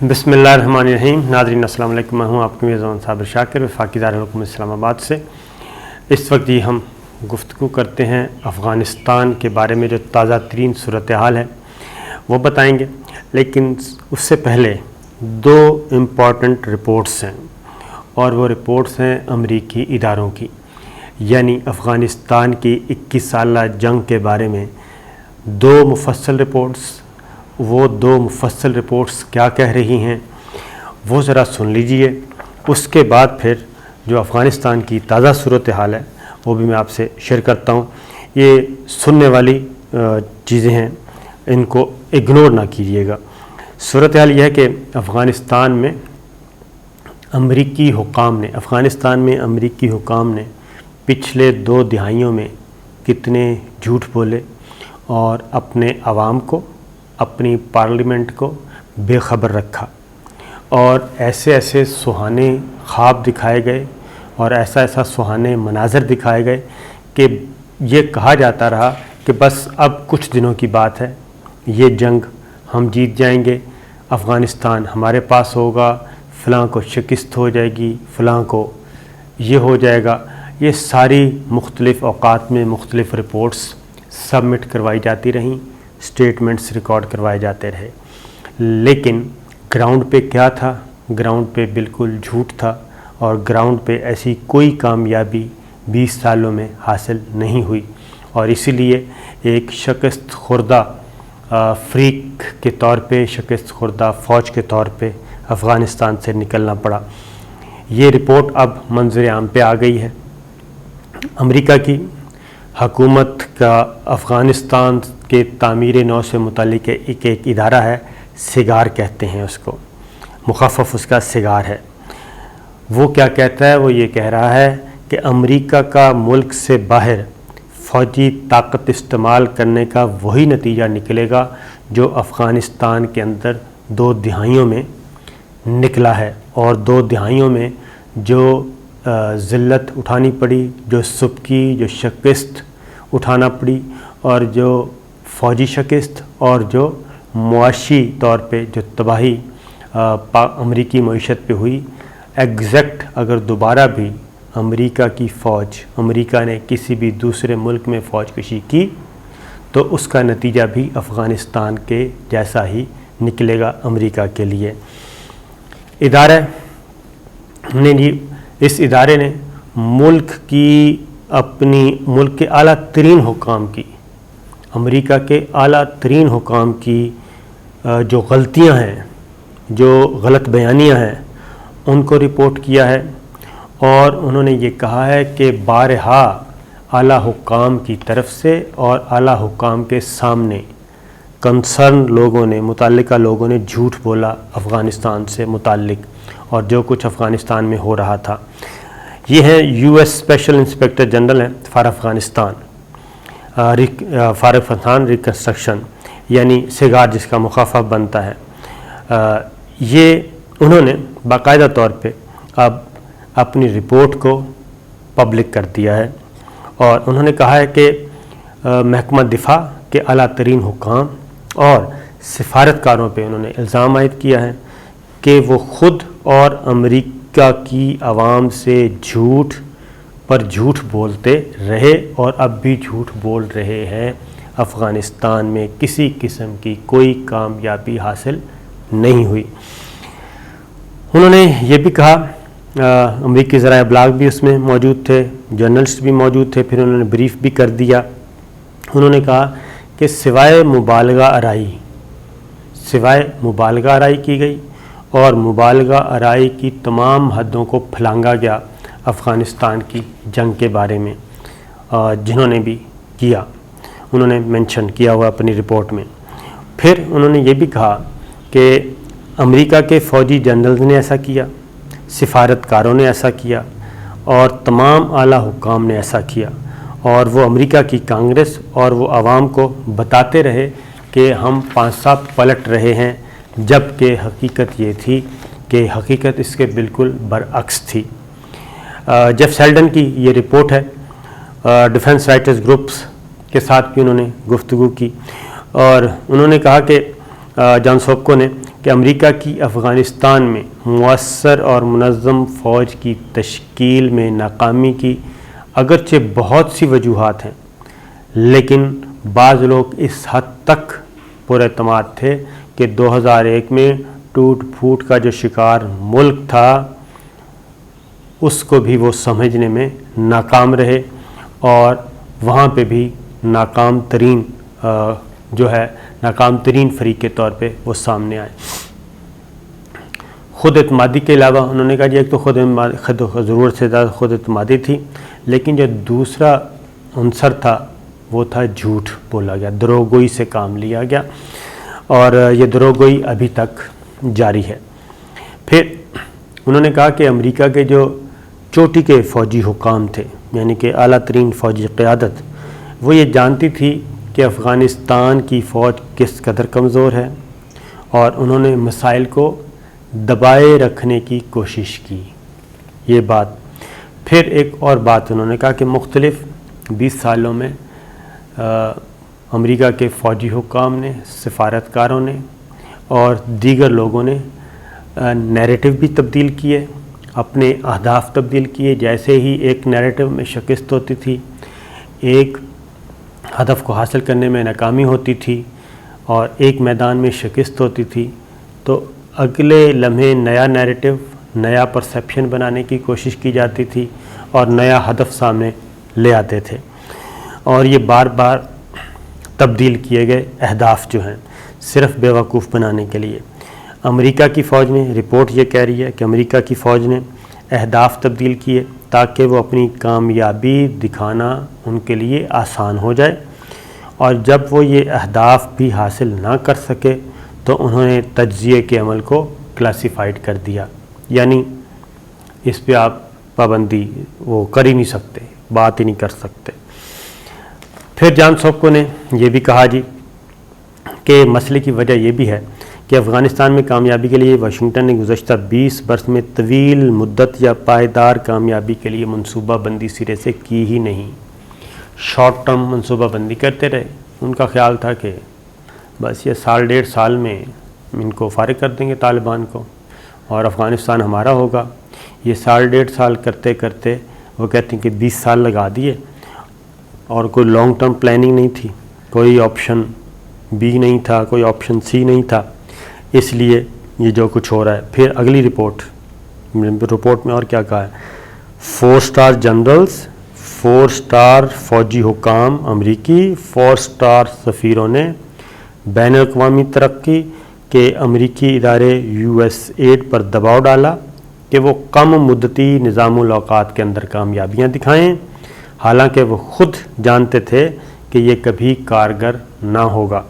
بسم اللہ الرحمن الرحیم. ناظرین السلام علیکم. میں ہوں آپ کے میزبان صابر شاکر وفاقی دارالحکومت اسلام آباد سے. اس وقت یہ ہم گفتگو کرتے ہیں افغانستان کے بارے میں. جو تازہ ترین صورتحال ہے وہ بتائیں گے، لیکن اس سے پہلے دو امپورٹنٹ رپورٹس ہیں، اور وہ رپورٹس ہیں امریکی اداروں کی. یعنی افغانستان کی 21 سالہ جنگ کے بارے میں دو مفصل رپورٹس. وہ دو مفصل رپورٹس کیا کہہ رہی ہیں وہ ذرا سن لیجئے. اس کے بعد پھر جو افغانستان کی تازہ صورتحال ہے وہ بھی میں آپ سے شیئر کرتا ہوں. یہ سننے والی چیزیں ہیں، ان کو اگنور نہ کیجیے گا. صورتحال یہ ہے کہ افغانستان میں امریکی حکام نے پچھلے 2 دہائیوں میں کتنے جھوٹ بولے اور اپنے عوام کو، اپنی پارلیمنٹ کو بے خبر رکھا، اور ایسے سہانے خواب دکھائے گئے اور ایسا سہانے مناظر دکھائے گئے کہ یہ کہا جاتا رہا کہ بس اب کچھ دنوں کی بات ہے، یہ جنگ ہم جیت جائیں گے، افغانستان ہمارے پاس ہوگا، فلاں کو شکست ہو جائے گی، فلاں کو یہ ہو جائے گا. یہ ساری مختلف اوقات میں مختلف رپورٹس سبمٹ کروائی جاتی رہیں، سٹیٹمنٹس ریکارڈ کروائے جاتے رہے. لیکن گراؤنڈ پہ کیا تھا؟ گراؤنڈ پہ بالکل جھوٹ تھا، اور گراؤنڈ پہ ایسی کوئی کامیابی 20 سالوں میں حاصل نہیں ہوئی. اور اسی لیے ایک شکست خوردہ فریق کے طور پہ، شکست خوردہ فوج کے طور پہ افغانستان سے نکلنا پڑا. یہ رپورٹ اب منظر عام پہ آ گئی ہے. امریکہ کی حکومت کا افغانستان کے تعمیر نو سے متعلق ایک ادارہ ہے، سگار کہتے ہیں اس کو، مخفف اس کا سگار ہے. وہ کیا کہتا ہے؟ وہ یہ کہہ رہا ہے کہ امریکہ کا ملک سے باہر فوجی طاقت استعمال کرنے کا وہی نتیجہ نکلے گا جو افغانستان کے اندر 2 دہائیوں میں نکلا ہے. اور 2 دہائیوں میں جو ذلت اٹھانی پڑی، جو سبکی، جو شکست اٹھانا پڑی، اور جو فوجی شکست اور جو معاشی طور پہ جو تباہی امریکی معیشت پہ ہوئی، ایگزیکٹ اگر دوبارہ بھی امریکہ نے کسی بھی دوسرے ملک میں فوج کشی کی تو اس کا نتیجہ بھی افغانستان کے جیسا ہی نکلے گا امریکہ کے لیے. اس ادارے نے ملک کے اعلیٰ ترین حکام کی، امریکہ کے اعلیٰ ترین حکام کی جو غلطیاں ہیں، جو غلط بیانیاں ہیں، ان کو رپورٹ کیا ہے. اور انہوں نے یہ کہا ہے کہ بارہا اعلیٰ حکام کی طرف سے اور اعلیٰ حکام کے سامنے کنسرن لوگوں نے، متعلقہ لوگوں نے جھوٹ بولا افغانستان سے متعلق اور جو کچھ افغانستان میں ہو رہا تھا. یہ ہیں US اسپیشل انسپیکٹر جنرل ہیں فار افغانستان ریکنسٹرکشن، یعنی سگار جس کا مخفف بنتا ہے. یہ انہوں نے باقاعدہ طور پہ اب اپنی رپورٹ کو پبلک کر دیا ہے، اور انہوں نے کہا ہے کہ محکمہ دفاع کے اعلیٰ ترین حکام اور سفارتکاروں پہ انہوں نے الزام عائد کیا ہے کہ وہ خود اور امریکہ کی عوام سے جھوٹ پر جھوٹ بولتے رہے اور اب بھی جھوٹ بول رہے ہیں. افغانستان میں کسی قسم کی کوئی کامیابی حاصل نہیں ہوئی. انہوں نے یہ بھی کہا، امریکی ذرائع ابلاغ بھی اس میں موجود تھے، جرنلسٹ بھی موجود تھے، پھر انہوں نے بریف بھی کر دیا. انہوں نے کہا کہ سوائے مبالغہ آرائی کی گئی اور مبالغہ آرائی کی تمام حدوں کو پھلانگا گیا افغانستان کی جنگ کے بارے میں، جنہوں نے بھی کیا انہوں نے مینشن کیا ہوا اپنی رپورٹ میں. پھر انہوں نے یہ بھی کہا کہ امریکہ کے فوجی جنرلز نے ایسا کیا، سفارتکاروں نے ایسا کیا، اور تمام اعلیٰ حکام نے ایسا کیا، اور وہ امریکہ کی کانگریس اور وہ عوام کو بتاتے رہے کہ ہم پانسا پلٹ رہے ہیں، جب کہ حقیقت یہ تھی کہ حقیقت اس کے بالکل برعکس تھی. جیف سیلڈن کی یہ رپورٹ ہے. ڈیفنس رائٹرز گروپس کے ساتھ بھی انہوں نے گفتگو کی، اور انہوں نے کہا کہ جان سوپکو نے کہ امریکہ کی افغانستان میں مؤثر اور منظم فوج کی تشکیل میں ناکامی کی اگرچہ بہت سی وجوہات ہیں، لیکن بعض لوگ اس حد تک پر اعتماد تھے کہ 2001 میں ٹوٹ پھوٹ کا جو شکار ملک تھا اس کو بھی وہ سمجھنے میں ناکام رہے، اور وہاں پہ بھی ناکام ترین فریق کے طور پہ وہ سامنے آئے۔ خود اعتمادی کے علاوہ انہوں نے کہا جی ایک تو ضرورت سے زیادہ خود اعتمادی تھی، لیکن جو دوسرا عنصر تھا وہ تھا جھوٹ بولا گیا، دروغگوئی سے کام لیا گیا، اور یہ دروغگوئی ابھی تک جاری ہے۔ پھر انہوں نے کہا کہ امریکہ کے جو چوٹی کے فوجی حکام تھے، یعنی کہ اعلیٰ ترین فوجی قیادت، وہ یہ جانتی تھی کہ افغانستان کی فوج کس قدر کمزور ہے، اور انہوں نے مسائل کو دبائے رکھنے کی کوشش کی۔ یہ بات پھر ایک اور بات انہوں نے کہا کہ مختلف 20 سالوں میں امریکہ کے فوجی حکام نے، سفارتکاروں نے اور دیگر لوگوں نے نیریٹو بھی تبدیل کیے، اپنے اہداف تبدیل کیے۔ جیسے ہی ایک نیریٹو میں شکست ہوتی تھی، ایک ہدف کو حاصل کرنے میں ناکامی ہوتی تھی اور ایک میدان میں شکست ہوتی تھی، تو اگلے لمحے نیا نیریٹو، نیا پرسیپشن بنانے کی کوشش کی جاتی تھی اور نیا ہدف سامنے لے آتے تھے، اور یہ بار بار تبدیل کیے گئے اہداف جو ہیں صرف بیوقوف بنانے کے لیے۔ امریکہ کی فوج نے، رپورٹ یہ کہہ رہی ہے کہ امریکہ کی فوج نے اہداف تبدیل کیے تاکہ وہ اپنی کامیابی دکھانا ان کے لیے آسان ہو جائے، اور جب وہ یہ اہداف بھی حاصل نہ کر سکے تو انہوں نے تجزیے کے عمل کو کلاسیفائڈ کر دیا، یعنی اس پہ آپ پابندی وہ کر ہی نہیں سکتے، بات ہی نہیں کر سکتے۔ پھر جان سوکو نے یہ بھی کہا جی کہ مسئلے کی وجہ یہ بھی ہے کہ افغانستان میں کامیابی کے لیے واشنگٹن نے گزشتہ 20 برس میں طویل مدت یا پائیدار کامیابی کے لیے منصوبہ بندی سرے سے کی ہی نہیں۔ شارٹ ٹرم منصوبہ بندی کرتے رہے، ان کا خیال تھا کہ بس یہ سال ڈیڑھ سال میں ان کو فارغ کر دیں گے طالبان کو اور افغانستان ہمارا ہوگا۔ یہ سال ڈیڑھ سال کرتے کرتے وہ کہتے ہیں کہ 20 سال لگا دیے، اور کوئی لانگ ٹرم پلاننگ نہیں تھی، کوئی آپشن بی نہیں تھا، کوئی آپشن سی نہیں تھا، اس لیے یہ جو کچھ ہو رہا ہے۔ پھر اگلی رپورٹ میں اور کیا کہا ہے، 4 سٹار جنرلز، 4 سٹار فوجی حکام امریکی، 4 سٹار سفیروں نے بین الاقوامی ترقی کے امریکی ادارے USAID پر دباؤ ڈالا کہ وہ کم مدتی نظام الاوقات کے اندر کامیابیاں دکھائیں، حالانکہ وہ خود جانتے تھے کہ یہ کبھی کارگر نہ ہوگا۔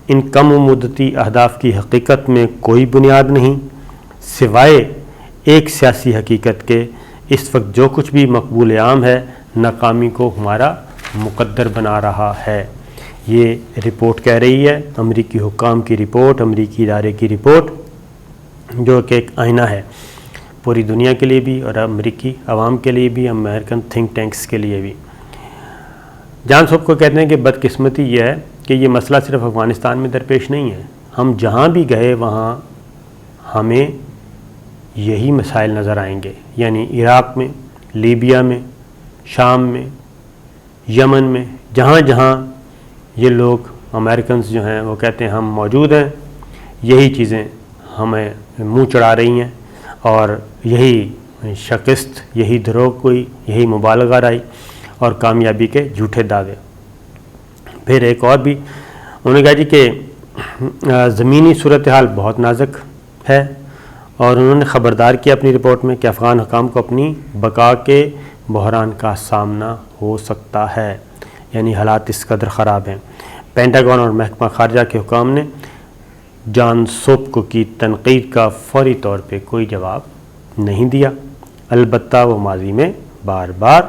ان کم مدتی اہداف کی حقیقت میں کوئی بنیاد نہیں، سوائے ایک سیاسی حقیقت کے اس وقت جو کچھ بھی مقبول عام ہے ناکامی کو ہمارا مقدر بنا رہا ہے۔ یہ رپورٹ کہہ رہی ہے، امریکی حکام کی رپورٹ، امریکی ادارے کی رپورٹ، جو کہ ایک آئینہ ہے پوری دنیا کے لیے بھی اور امریکی عوام کے لیے بھی، امریکن تھنک ٹینکس کے لیے بھی۔ جان سوب کو کہتے ہیں کہ بدقسمتی یہ ہے کہ یہ مسئلہ صرف افغانستان میں درپیش نہیں ہے، ہم جہاں بھی گئے وہاں ہمیں یہی مسائل نظر آئیں گے، یعنی عراق میں، لیبیا میں، شام میں، یمن میں، جہاں جہاں یہ لوگ امریکنز جو ہیں وہ کہتے ہیں ہم موجود ہیں، یہی چیزیں ہمیں منہ چڑھا رہی ہیں، اور یہی شکست، یہی دروغ کوئی، یہی مبالغہ رائی اور کامیابی کے جھوٹے دعوے۔ پھر ایک اور بھی انہوں نے کہا جی کہ زمینی صورتحال بہت نازک ہے، اور انہوں نے خبردار کیا اپنی رپورٹ میں کہ افغان حکام کو اپنی بقا کے بحران کا سامنا ہو سکتا ہے، یعنی حالات اس قدر خراب ہیں۔ پینٹاگون اور محکمہ خارجہ کے حکام نے جان سوپکو کی تنقید کا فوری طور پہ کوئی جواب نہیں دیا، البتہ وہ ماضی میں بار بار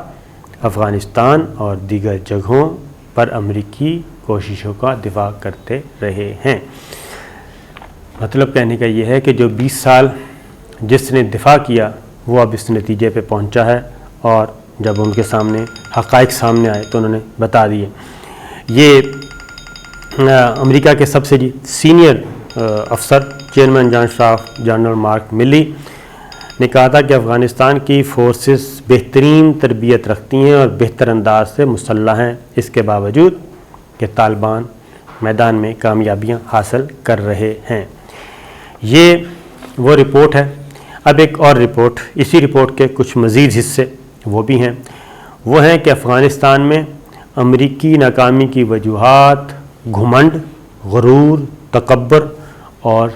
افغانستان اور دیگر جگہوں پر امریکی کوششوں کا دفاع کرتے رہے ہیں۔ مطلب کہنے کا یہ ہے کہ جو 20 سال جس نے دفاع کیا وہ اب اس نتیجے پہ پہنچا ہے، اور جب ان کے سامنے حقائق سامنے آئے تو انہوں نے بتا دیے۔ یہ امریکہ کے سب سے سینئر افسر چیئرمین جنرل مارک ملی نے کہا تھا کہ افغانستان کی فورسز بہترین تربیت رکھتی ہیں اور بہتر انداز سے مسلح ہیں، اس کے باوجود کہ طالبان میدان میں کامیابیاں حاصل کر رہے ہیں۔ یہ وہ رپورٹ ہے۔ اب ایک اور رپورٹ، اسی رپورٹ کے کچھ مزید حصے وہ بھی ہیں، وہ ہیں کہ افغانستان میں امریکی ناکامی کی وجوہات گھمنڈ، غرور، تکبر اور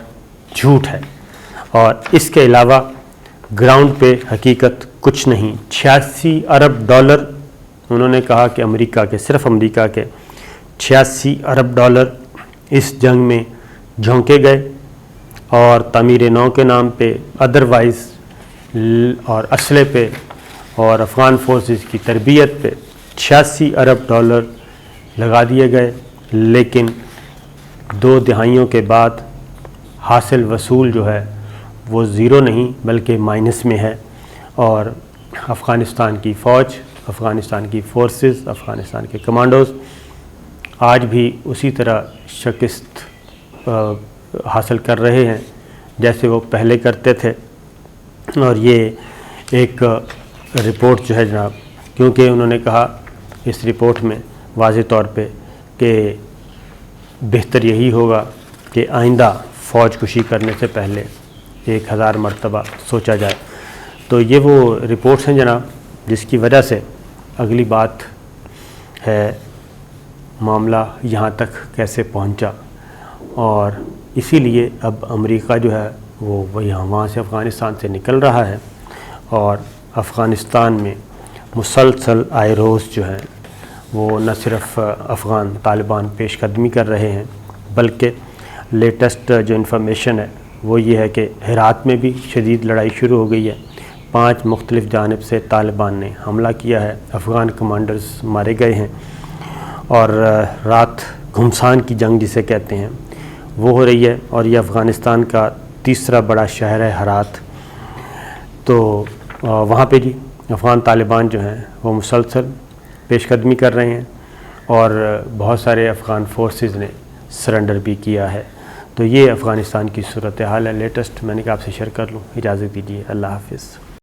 جھوٹ ہے، اور اس کے علاوہ گراؤنڈ پہ حقیقت کچھ نہیں۔ 86 ارب ڈالر انہوں نے کہا کہ امریکہ کے، صرف امریکہ کے 86 ارب ڈالر اس جنگ میں جھونکے گئے، اور تعمیر نو کے نام پہ، ادروائز اور اسلحے پہ اور افغان فورسز کی تربیت پہ 86 ارب ڈالر لگا دیے گئے، لیکن 2 دہائیوں کے بعد حاصل وصول جو ہے وہ زیرو نہیں بلکہ مائنس میں ہے، اور افغانستان کی فوج، افغانستان کی فورسز، افغانستان کے کمانڈوز آج بھی اسی طرح شکست حاصل کر رہے ہیں جیسے وہ پہلے کرتے تھے۔ اور یہ ایک رپورٹ جو ہے جناب، کیونکہ انہوں نے کہا اس رپورٹ میں واضح طور پہ کہ بہتر یہی ہوگا کہ آئندہ فوج کشی کرنے سے پہلے 1000 مرتبہ سوچا جائے۔ تو یہ وہ رپورٹس ہیں جناب، جس کی وجہ سے اگلی بات ہے معاملہ یہاں تک کیسے پہنچا، اور اسی لیے اب امریکہ جو ہے وہ وہاں سے افغانستان سے نکل رہا ہے، اور افغانستان میں مسلسل آئے روز جو ہے وہ نہ صرف افغان طالبان پیش قدمی کر رہے ہیں، بلکہ لیٹسٹ جو انفارمیشن ہے وہ یہ ہے کہ ہرات میں بھی شدید لڑائی شروع ہو گئی ہے۔ 5 مختلف جانب سے طالبان نے حملہ کیا ہے، افغان کمانڈرز مارے گئے ہیں، اور رات گھمسان کی جنگ جسے کہتے ہیں وہ ہو رہی ہے، اور یہ افغانستان کا تیسرا بڑا شہر ہے ہرات۔ تو وہاں پہ جی افغان طالبان جو ہیں وہ مسلسل پیش قدمی کر رہے ہیں، اور بہت سارے افغان فورسز نے سرنڈر بھی کیا ہے۔ تو یہ افغانستان کی صورتحال ہے لیٹسٹ، میں نے کہا آپ سے شیئر کر لوں۔ اجازت دیجیے، اللہ حافظ۔